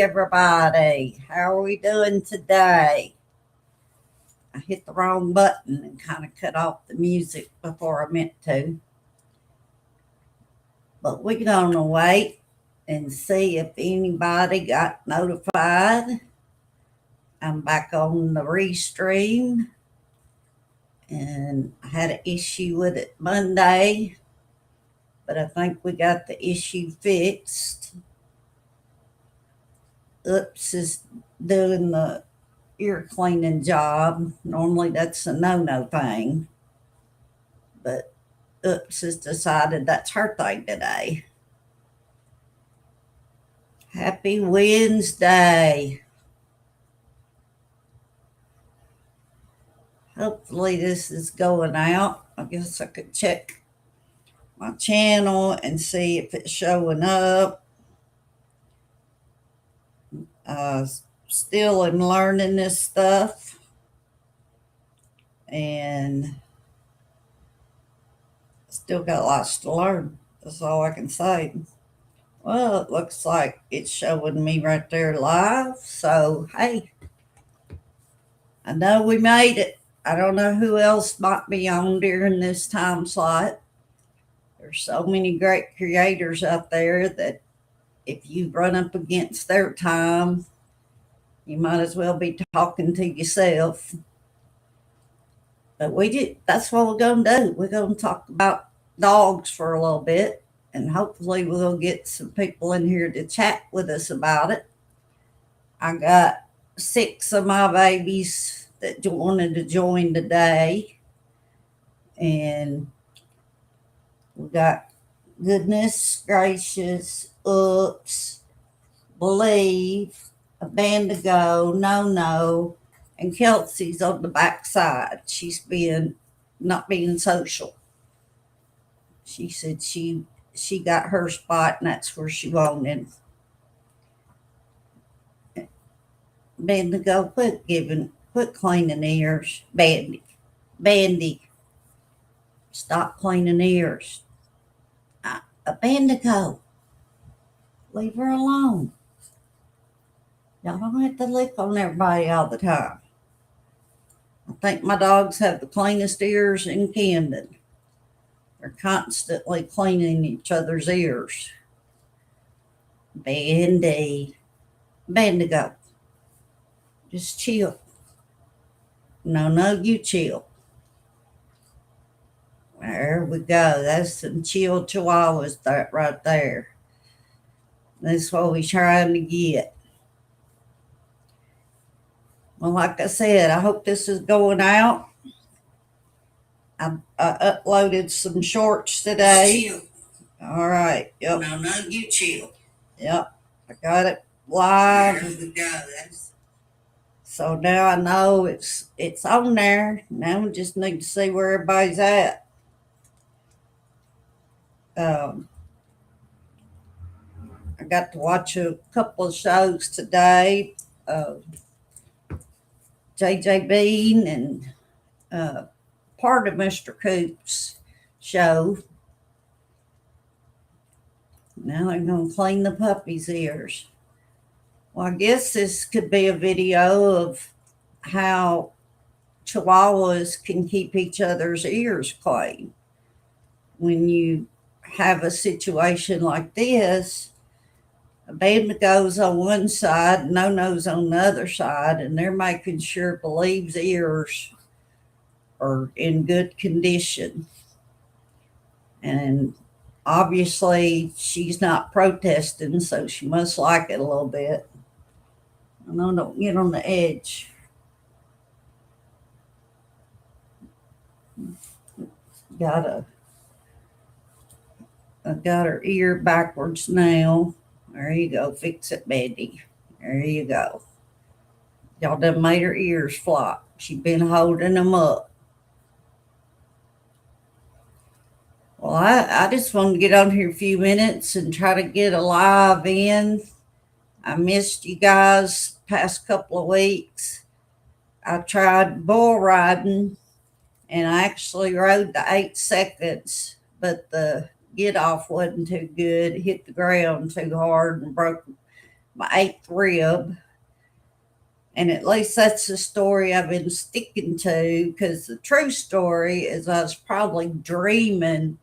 everybody. How are we doing today? I hit the wrong button and kind of cut off the music before I meant to. But we're going to wait and see if anybody got notified. I'm back on the Restream, and I had an issue with it Monday, but I think we got the issue fixed. Oops is doing the ear cleaning job. Normally that's a no thing, but Oops has decided that's her thing today. Happy Wednesday. Hopefully this is going out. I guess I could check my channel and see if it's showing up. Still am learning this stuff, and still got lots to learn. That's all I can say. Well, it looks like it's showing me right there live. So, hey, I know we made it. I don't know who else might be on during this time slot. There's so many great creators out there that if you run up against their time, you might as well be talking to yourself. But that's what we're going to do. We're going to talk about dogs for a little bit, and hopefully we'll get some people in here to chat with us about it. I got 6 of my babies that wanted to join today, and we got Goodness Gracious, Oops, Believe, Abandigo, No, and Kelsey's on the back side. She's not being social. She said she got her spot and that's where she wanted. Abandigo, quit cleaning ears. Bandy, stop cleaning ears. Abandigo, leave her alone. Y'all don't have to lick on everybody all the time. I think my dogs have the cleanest ears in Camden. They're constantly cleaning each other's ears. Bandigo, just chill. No, you chill. There we go. That's some chill chihuahuas right there. That's what we're trying to get. Well, like I said, I hope this is going out. I uploaded some shorts today. Chill. All right. Yep. No, you chill. Yep. I got it live. There we go. So now I know it's on there. Now we just need to see where everybody's at. I got to watch a couple of shows today. JJ Bean and part of Mr. Coop's show. Now they're going to clean the puppy's ears. Well, I guess this could be a video of how chihuahuas can keep each other's ears clean. When you have a situation like this, Abandigo's on one side, No-No's on the other side, and they're making sure Believe's ears are in good condition. And obviously she's not protesting, so she must like it a little bit. No, don't get on the edge. I got her ear backwards now. There you go. Fix it, Betty. There you go. Y'all done made her ears flop. She's been holding them up. Well, I just want to get on here a few minutes and try to get a live in. I missed you guys past couple of weeks. I tried bull riding, and I actually rode the 8 seconds, but the get off wasn't too good. It hit the ground too hard and broke my eighth rib. And at least that's the story I've been sticking to, because the true story is I was probably dreaming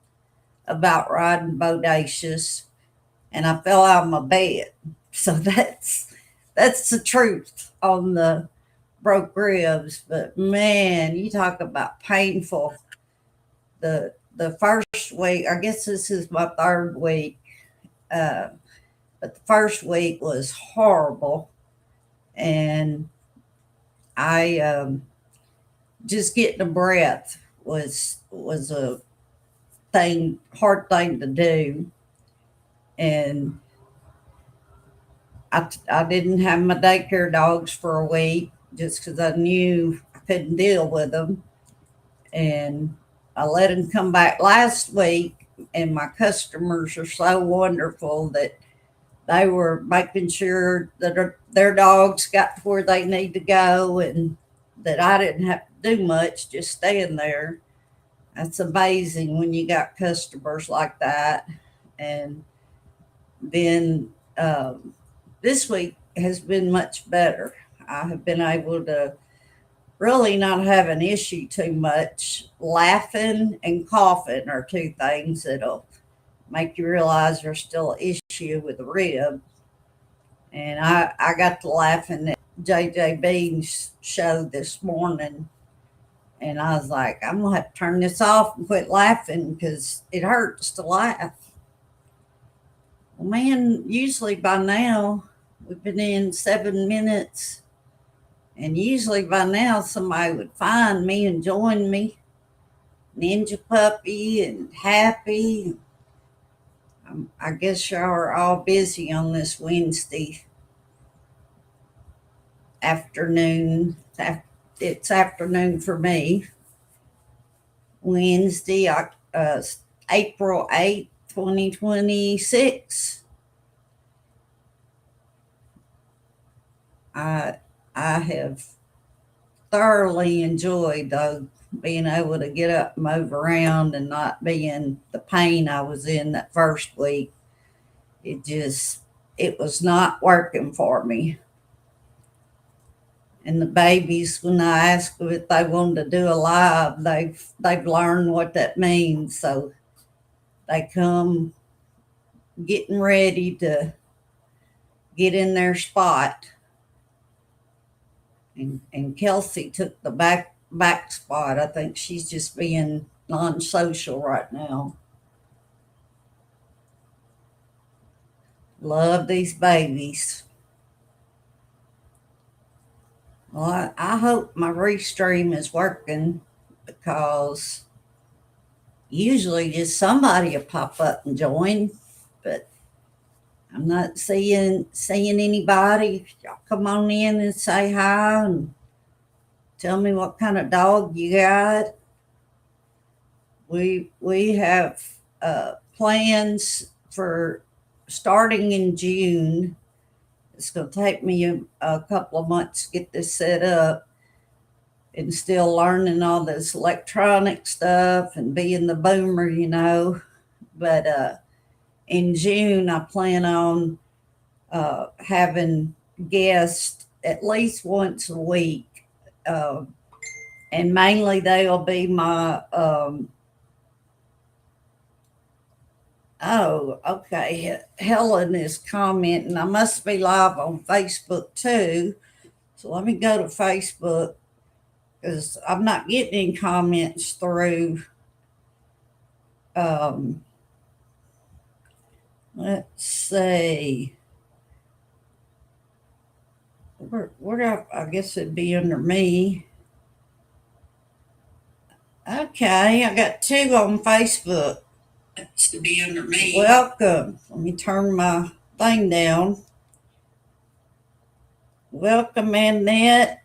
about riding Bodacious and I fell out of my bed. So that's the truth on the broke ribs. But man, you talk about painful. The first week, I guess this is my third week, uh, but the first week was horrible, and I just getting a breath was a hard thing to do, and I didn't have my daycare dogs for a week just because I knew I couldn't deal with them, and I let them come back last week. And my customers are so wonderful that they were making sure that their dogs got to where they need to go, and that I didn't have to do much, just staying there. That's amazing when you got customers like that. And then this week has been much better. I have been able to really not have an issue too much. Laughing and coughing are two things that'll make you realize there's still an issue with the rib. And I got to laughing at JJ Bean's show this morning, and I was like, I'm gonna have to turn this off and quit laughing because it hurts to laugh. Well, man, usually by now we've been in 7 minutes, and usually by now somebody would find me and join me, Ninja Puppy and Happy. I guess y'all are all busy on this Wednesday afternoon. It's afternoon for me. Wednesday, April 8th, 2026. I have thoroughly enjoyed, though, being able to get up and move around and not be in the pain I was in that first week. It was not working for me. And the babies, when I asked them if they wanted to do a live, they've learned what that means. So they come getting ready to get in their spot. And Kelsey took the back spot. I think she's just being non-social right now. Love these babies. Well, I hope my Restream is working, because usually just somebody will pop up and join, but I'm not seeing anybody. Y'all come on in and say hi and tell me what kind of dog you got. We have plans for starting in June. It's going to take me a couple of months to get this set up, and still learning all this electronic stuff and being the boomer. But in June, I plan on having guests at least once a week. And mainly they'll be my, oh, okay. Helen is commenting. I must be live on Facebook too. So let me go to Facebook, because I'm not getting any comments through. Let's see. Where I guess it'd be under me. Okay, I got two on Facebook. That's to be under me. Welcome. Let me turn my thing down. Welcome, Annette.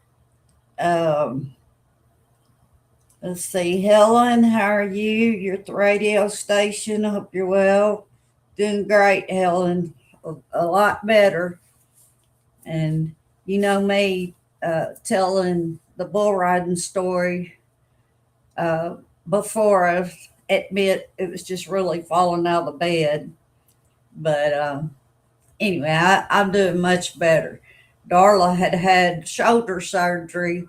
Let's see, Helen, how are you? You're at the radio station. I hope you're well. Doing great, Helen. A lot better. And you know me, telling the bull riding story before. I admit it was just really falling out of the bed. But Anyway, I'm doing much better. Darla had had shoulder surgery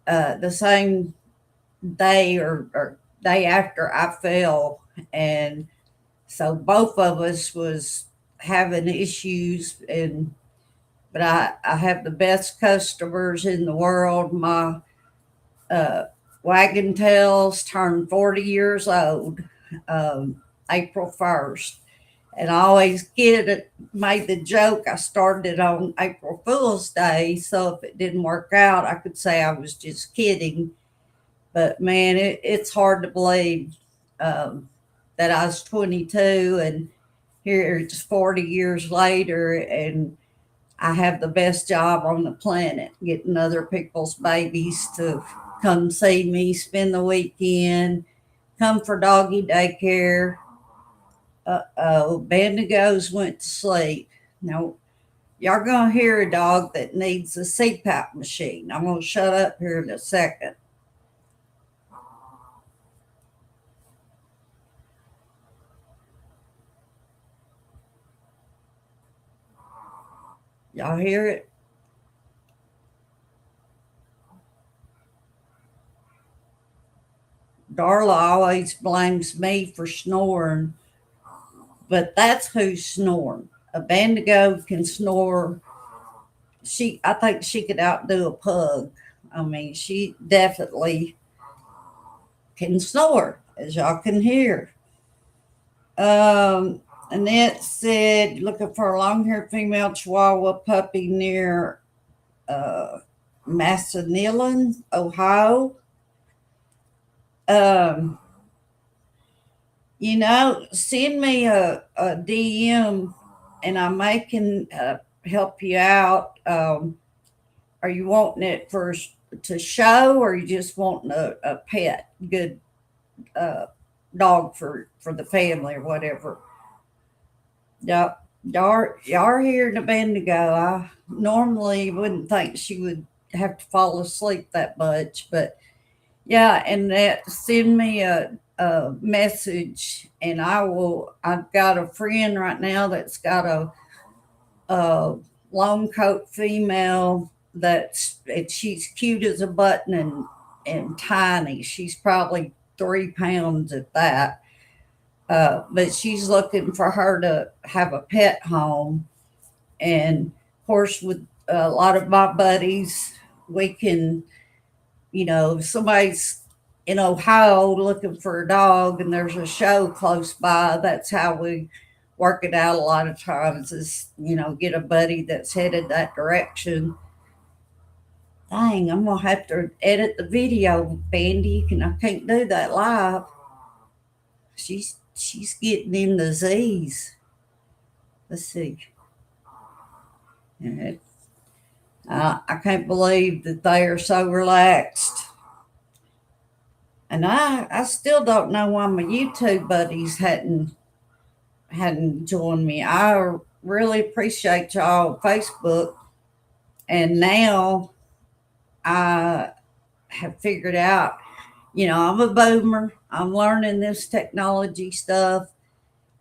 the same day or day after I fell, and so both of us was having issues. And but I have the best customers in the world. My uh, wagon tails turned 40 years old April 1st. And I always made the joke I started on April Fool's Day. So if it didn't work out, I could say I was just kidding. But man, it's hard to believe um, that I was 22 and here it's 40 years later, and I have the best job on the planet, getting other people's babies to come see me, spend the weekend, come for doggy daycare. Uh-oh, Bandigos went to sleep. Now, y'all gonna hear a dog that needs a CPAP machine. I'm gonna shut up here in a second. Y'all hear it? Darla always blames me for snoring, but that's who's snoring. A Bandigo can snore. I think she could outdo a pug. I mean, she definitely can snore, as y'all can hear. Annette said, looking for a long haired female Chihuahua puppy near uh, Massanutten, Ohio. Um, send me a DM and I may can help you out. Are you wanting it to show, or you just wanting a pet, good uh, dog for the family or whatever? Yep. Y'all are here in a Bendigo. I normally wouldn't think she would have to fall asleep that much, but yeah, and that send me a message and I've got a friend right now that's got a long coat female she's cute as a button and tiny. She's probably 3 pounds at that. But she's looking for her to have a pet home. And of course, with a lot of my buddies, we can, if somebody's in Ohio looking for a dog and there's a show close by, that's how we work it out a lot of times is, get a buddy that's headed that direction. Dang, I'm gonna have to edit the video, Bandy, and I can't do that live. She's getting in the Z's. Let's see. Yeah, I can't believe that they are so relaxed. And I still don't know why my YouTube buddies hadn't joined me. I really appreciate y'all on Facebook. And now I have figured out, I'm a boomer. I'm learning this technology stuff.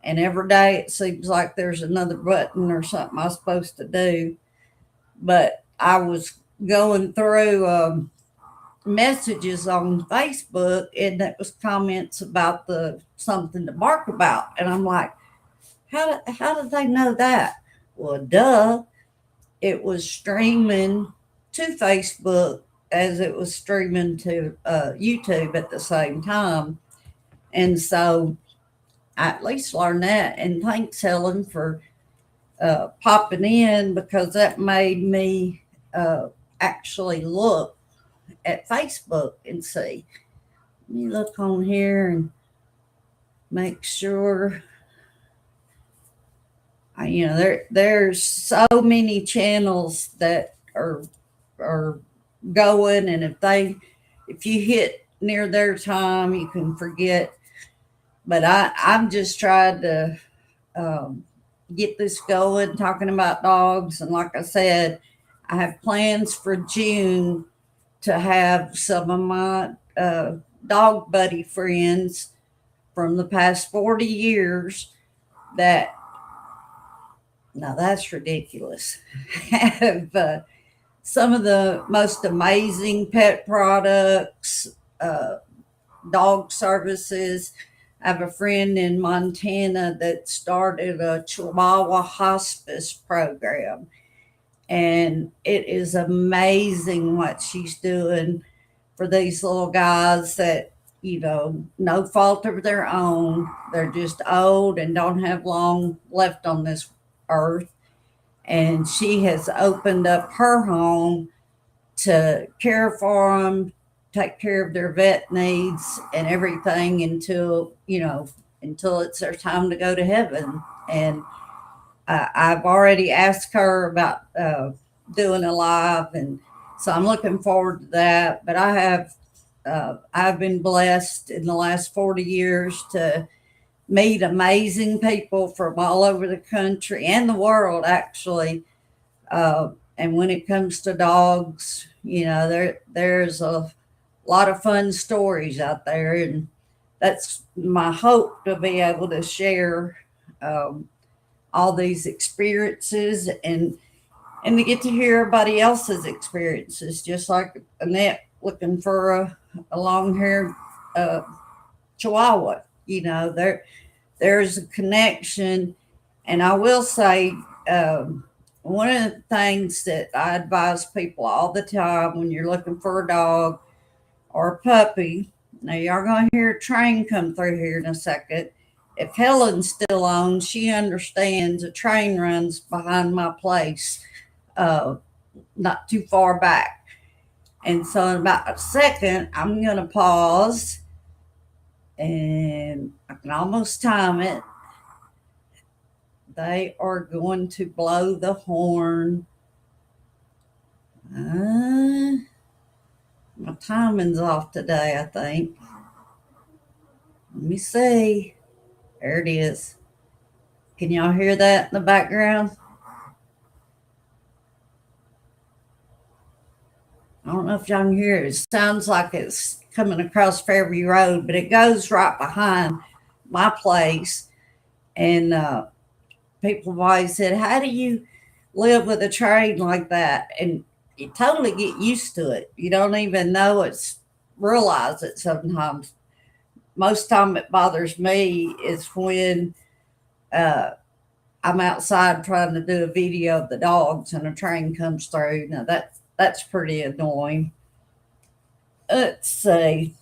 And every day it seems like there's another button or something I'm supposed to do. But I was going through messages on Facebook, and that was comments about the something to bark about. And I'm like, how did they know that? Well, duh. It was streaming to Facebook as it was streaming to YouTube at the same time. And so I at least learned that. And thanks, Helen, for popping in, because that made me actually look at Facebook and see. Let me look on here and make sure. There's so many channels that are going, and if you hit near their time, you can forget. But I'm just trying to get this going, talking about dogs, and like I said, I have plans for June to have some of my dog buddy friends from the past 40 years that Now that's ridiculous. Have some of the most amazing pet products, uh, dog services. I have a friend in Montana that started a Chihuahua hospice program, and it is amazing what she's doing for these little guys that, no fault of their own. They're just old and don't have long left on this earth. And she has opened up her home to care for them, take care of their vet needs and everything until it's their time to go to heaven. And I've already asked her about doing a live, and so I'm looking forward to that. But I've been blessed in the last 40 years to meet amazing people from all over the country and the world, actually. And when it comes to dogs, there's a lot of fun stories out there, and that's my hope, to be able to share all these experiences, and to get to hear everybody else's experiences, just like Annette looking for a long haired uh, Chihuahua. There's a connection. And I will say, one of the things that I advise people all the time when you're looking for a dog or a puppy, now y'all gonna hear a train come through here in a second. If Helen's still on, she understands a train runs behind my place, uh, not too far back. And so in about a second, I'm gonna pause, and I can almost time it. They are going to blow the horn. My timing's off today, I think. Let me see. There it is. Can y'all hear that in the background? I don't know if y'all can hear it. It sounds like it's coming across Fairview Road, but it goes right behind my place. And people have always said, "How do you live with a train like that?" And you totally get used to it. You don't even know realize it sometimes. Most time it bothers me is when uh, I'm outside trying to do a video of the dogs and a train comes through. Now that's pretty annoying. Let's see.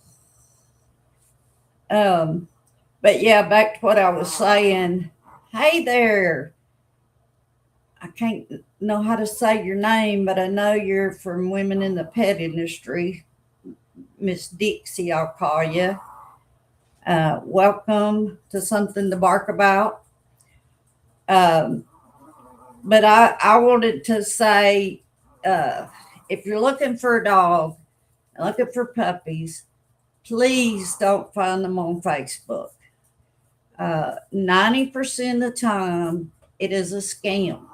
But yeah, back to what I was saying. Hey there. I can't know how to say your name, but I know you're from Women in the Pet Industry. Miss Dixie, I'll call you. Welcome to Something to Bark About. Um, but I wanted to say, if you're looking for a dog, looking for puppies, please don't find them on Facebook. 90% of the time, it is a scam.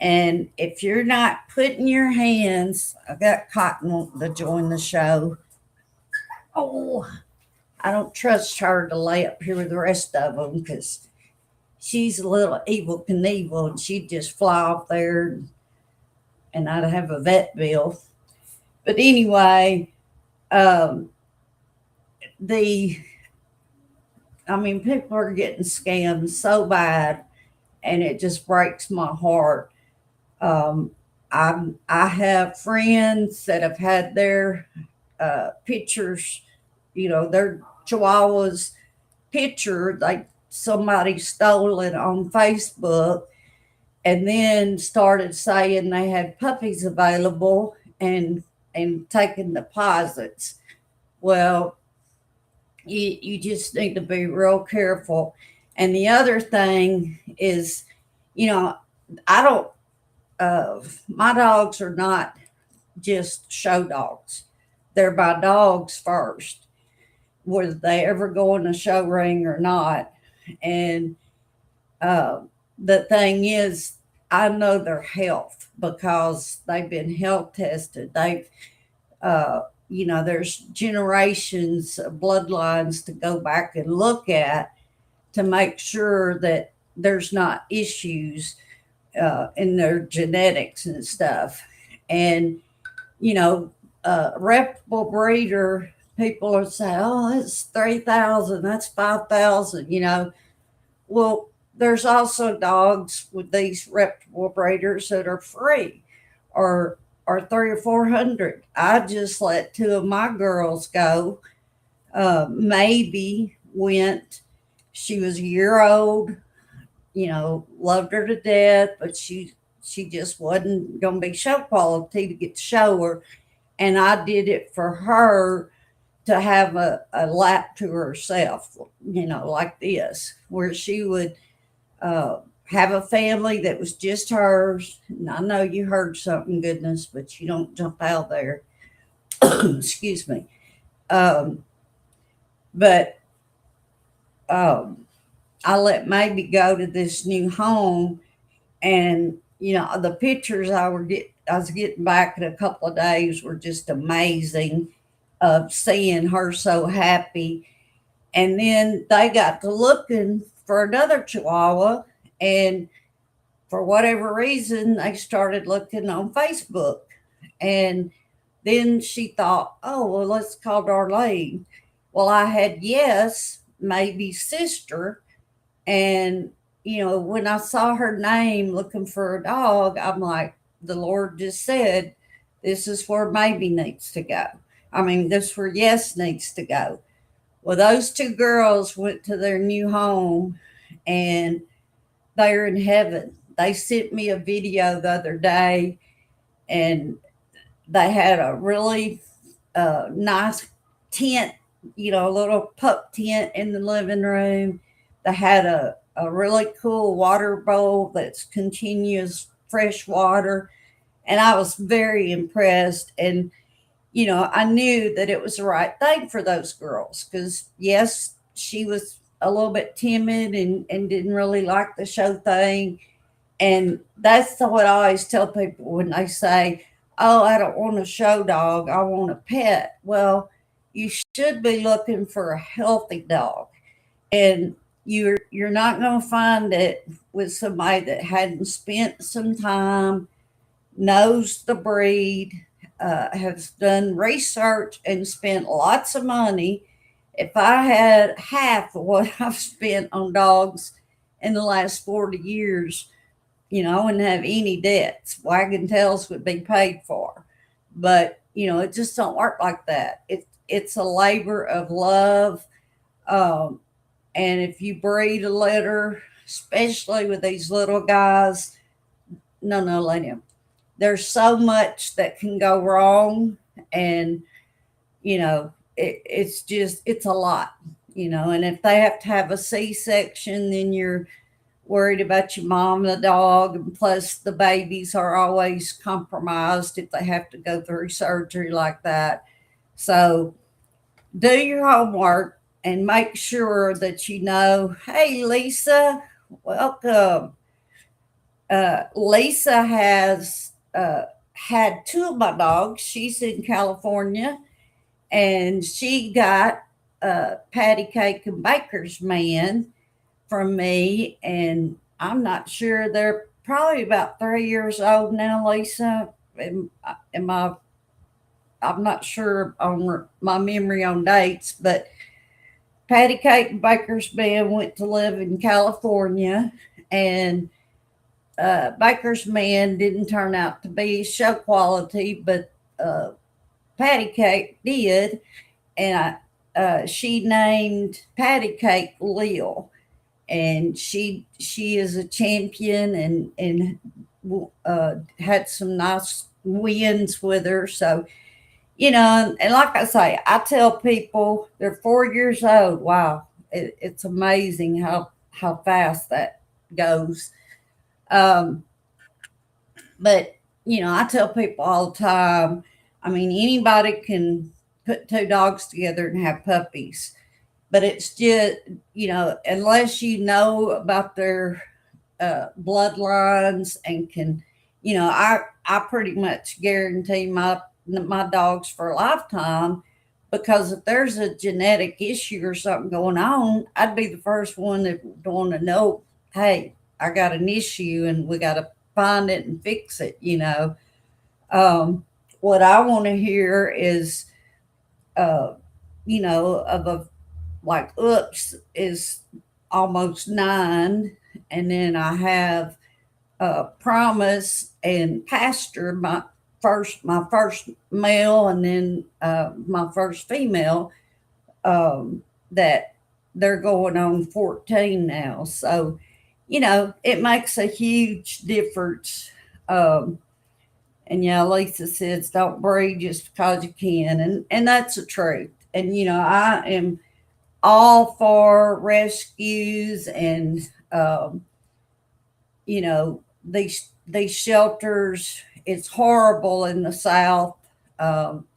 And if you're not putting your hands, I got Cotton wanting to join the show. Oh, I don't trust her to lay up here with the rest of them because she's a little evil Knievel, and she'd just fly off there, and I'd have a vet bill. But anyway, um, the people are getting scammed so bad, and it just breaks my heart. Um, I have friends that have had their pictures, their Chihuahuas picture, like somebody stole it on Facebook, and then started saying they had puppies available and taking deposits. Well, you just need to be real careful. And the other thing is, I don't. My dogs are not just show dogs. They're my dogs first, whether they ever go in a show ring or not. And uh, the thing is, I know their health because they've been health tested. There's generations of bloodlines to go back and look at to make sure that there's not issues. in their genetics and stuff. And, you know, reputable breeder, people will say, oh, that's 3,000, that's 5,000, you know. Well, there's also dogs with these reputable breeders that are free or three or 400. I just let two of my girls go. Maybe went, she was a year old, you know, loved her to death, but she just wasn't gonna be show quality to get to show her. And I did it for her to have a lap to herself, you know, like this, where she would have a family that was just hers. And I know you heard something, goodness, but you don't jump out there. Excuse me. Um, but I let maybe go to this new home, and you know the pictures I was getting back in a couple of days were just amazing of seeing her so happy. And then they got to looking for another Chihuahua, and for whatever reason, they started looking on Facebook. And then she thought, oh, well, let's call Darlene. Well, I had Yes, maybe sister. And, you know, when I saw her name looking for a dog, I'm like, the Lord just said, this is where maybe needs to go. I mean, this is where Yes needs to go. Well, those two girls went to their new home and they're in heaven. They sent me a video the other day, and they had a really nice tent, you know, a little pup tent in the living room. They had a really cool water bowl that's continuous fresh water. And I was very impressed. And, you know, I knew that it was the right thing for those girls because, yes, she was a little bit timid and didn't really like the show thing. And that's what I always tell people when they say, oh, I don't want a show dog, I want a pet. Well, you should be looking for a healthy dog. And you're not going to find it with somebody that hadn't spent some time, knows the breed, has done research and spent lots of money. If I had half of what I've spent on dogs in the last 40 years, you know, I wouldn't have any debts. Wagon tails would be paid for. But, you know, it just don't work like that. It's a labor of love. Um, and if you breed a litter, especially with these little guys, no, no, let him. There's so much that can go wrong. And, you know, it's just, it's a lot, you know. And if they have to have a C section, then you're worried about your mom and the dog. And plus, the babies are always compromised if they have to go through surgery like that. So, do your homework and make sure that you know, hey, Lisa, welcome. Lisa has had two of my dogs. She's in California, and she got Patty Cake and Baker's Man from me. And I'm not sure, they're probably about 3 years old now, Lisa. Am I I'm not sure on my memory on dates, but Patty Cake and Baker's Man went to live in California, and Baker's Man didn't turn out to be show quality, but Patty Cake did, and she named Patty Cake Lil, and she is a champion and had some nice wins with her. So, you know, and like I say, I tell people they're 4 years old. Wow, it's amazing how fast that goes. Um, but you know, I tell people all the time. I mean, anybody can put two dogs together and have puppies, but it's just, you know, unless you know about their bloodlines and can, you know, I pretty much guarantee my dogs for a lifetime, because if there's a genetic issue or something going on, I'd be the first one that want to know, hey, I got an issue and we got to find it and fix it, you know. What I want to hear is, uh, you know, of a like Oops is almost 9, and then I have Promise and Pastor, my first male, and then my first female. That they're going on 14 now, so you know it makes a huge difference. Um, and yeah, Lisa says don't breed just because you can, and that's the truth. And you know I am all for rescues and you know these shelters. It's horrible in the South, um,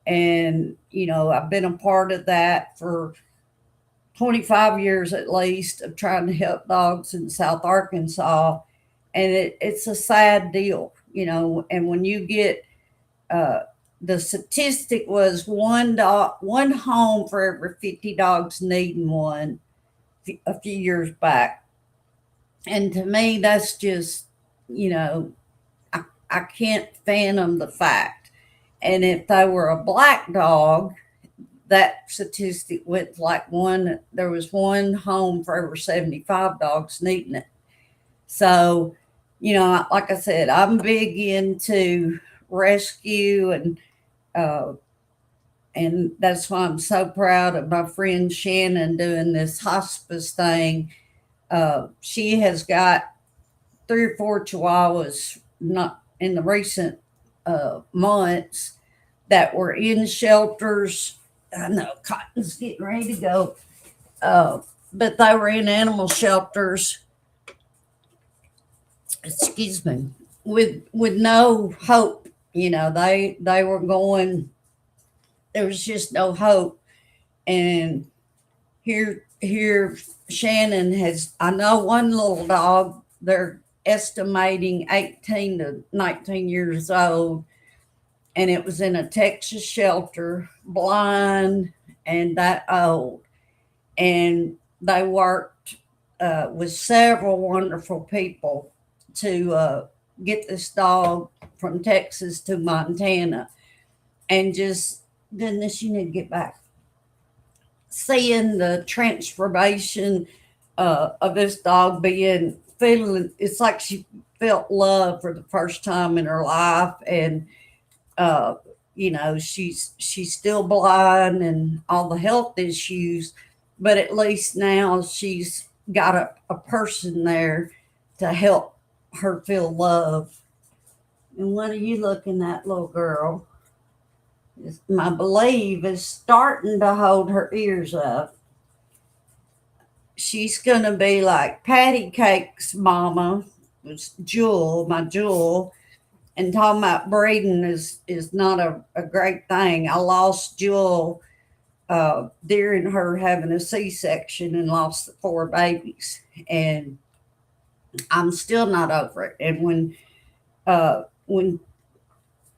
and you know I've been a part of that for 25 years at least of trying to help dogs in South Arkansas, and it's a sad deal, you know. And when you get uh, the statistic was one home for every 50 dogs needing one a few years back. And to me, that's just, you know, I can't fathom the fact. And if they were a black dog, that statistic went like there was one home for every 75 dogs needing it. So, you know, like I said, I'm big into rescue, uh, and that's why I'm so proud of my friend Shannon doing this hospice thing. She has got 3 or 4 chihuahuas not in the recent months that were in shelters. I know Cotton's getting ready to go, but they were in animal shelters. Excuse me, with no hope. You know, they were going. There was just no hope, and here Shannon has. I know one little dog. They're estimating 18 to 19 years old, and it was in a Texas shelter, blind and that old. And they worked with several wonderful people to get this dog from Texas to Montana. And just, goodness, you need to get back. Seeing the transformation of this dog being, feeling, it's like she felt love for the first time in her life. And uh, you know, she's still blind and all the health issues, but at least now she's got a person there to help her feel love. And what are you looking at, little girl? My believe is starting to hold her ears up. She's gonna be like Patty Cake's mama was Jewel, my Jewel. And talking about breeding is not a great thing. I lost Jewel during her having a C-section and lost the 4 babies, and I'm still not over it. And when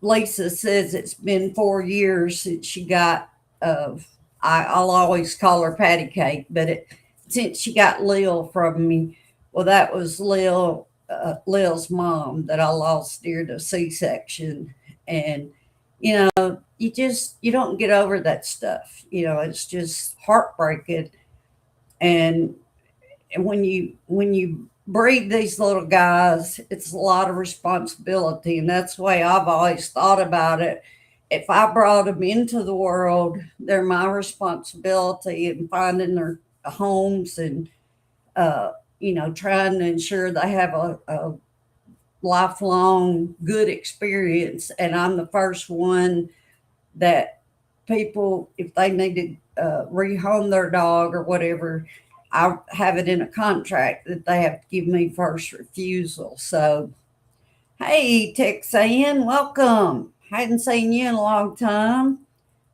Lisa says it's been 4 years since she got, uh, I'll always call her Patty Cake, but since she got Lil from me, well, that was Lil's mom that I lost during the C-section. And you know, you don't get over that stuff. You know, it's just heartbreaking. And when you breed these little guys, it's a lot of responsibility, and that's the way I've always thought about it. If I brought them into the world, they're my responsibility in finding their homes and uh, you know, trying to ensure they have a lifelong good experience. And I'm the first one that people, if they need to rehome their dog or whatever, I have it in a contract that they have to give me first refusal. So, hey, Texan, welcome. Hadn't seen you in a long time.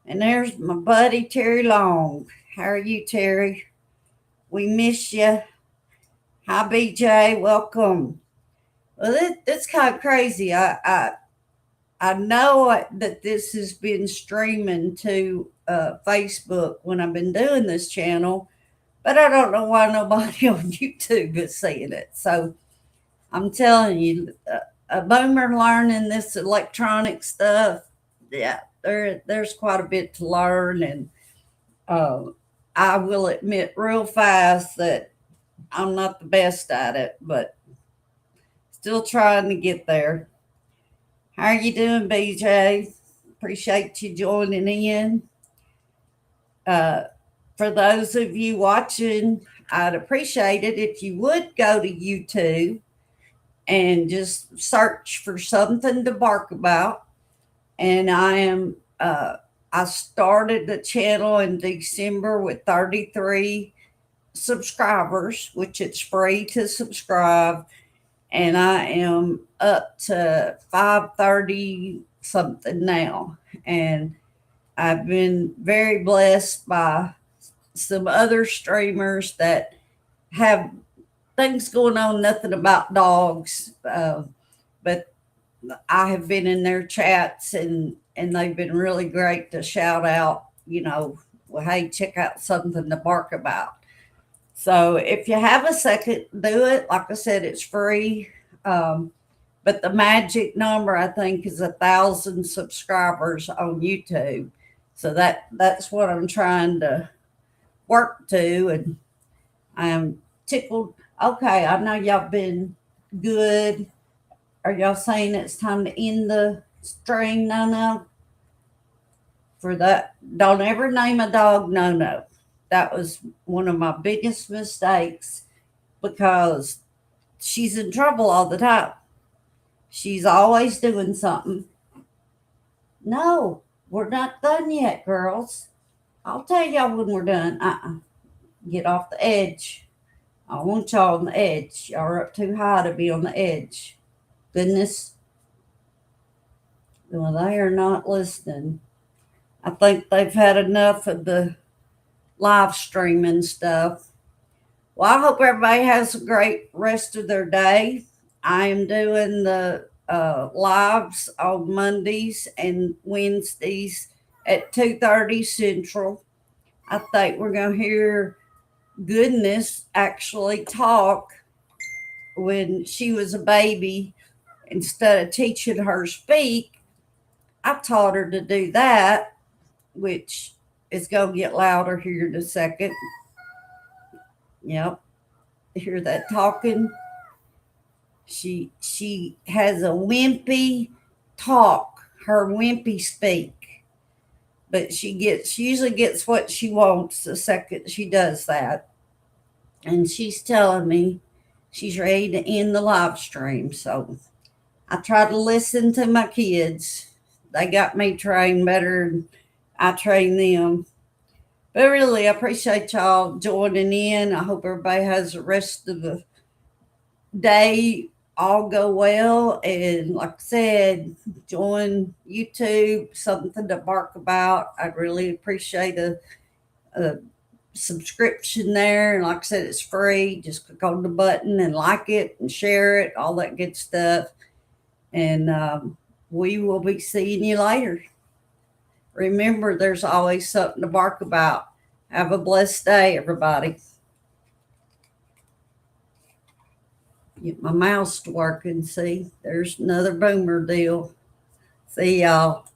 And there's my buddy Terry Long. How are you, Terry? We miss you. Hi, BJ. Welcome. Well, it's kind of crazy. I know that this has been streaming to Facebook when I've been doing this channel, but I don't know why nobody on YouTube is seeing it. So I'm telling you, a boomer learning this electronic stuff, yeah, there's quite a bit to learn, and uh, I will admit real fast that I'm not the best at it, but still trying to get there. How are you doing, BJ? Appreciate you joining in. Uh, for those of you watching, I'd appreciate it if you would go to YouTube and just search for something to bark about. And I started the channel in December with 33 subscribers, which it's free to subscribe. And I am up to 530 something now. And I've been very blessed by some other streamers that have things going on, nothing about dogs. But I have been in their chats, and they've been really great to shout out, well, hey, check out something to bark about. So if you have a second, do it. Like I said, it's free. Um, but the magic number, I think, is 1,000 subscribers on YouTube. So that's what I'm trying to work to, and I'm tickled. Okay, I know y'all been good. Are y'all saying it's time to end the stream? No, no. For that, don't ever name a dog no, no. That was one of my biggest mistakes because she's in trouble all the time. She's always doing something. No, we're not done yet, girls. I'll tell y'all when we're done. Get off the edge. I want y'all on the edge. Y'all are up too high to be on the edge. Goodness. Well, they are not listening. I think they've had enough of the live streaming stuff. Well, I hope everybody has a great rest of their day. I am doing the lives on Mondays and Wednesdays at 2:30 Central. I think we're going to hear Goodness actually talk. When she was a baby, instead of teaching her to speak, I taught her to do that, which is going to get louder here in a second. Yep. Hear that talking? She has a wimpy talk, her wimpy speak. But she usually gets what she wants the second she does that. And she's telling me she's ready to end the live stream. So I try to listen to my kids. They got me trained better than I trained them. But really, I appreciate y'all joining in. I hope everybody has the rest of the day all go well. And like I said, join YouTube, something to bark about. I'd really appreciate a subscription there. And like I said, it's free. Just click on the button and like it and share it, all that good stuff. And we will be seeing you later. Remember, there's always something to bark about. Have a blessed day, everybody. Get my mouse to work and see. There's another boomer deal. See y'all.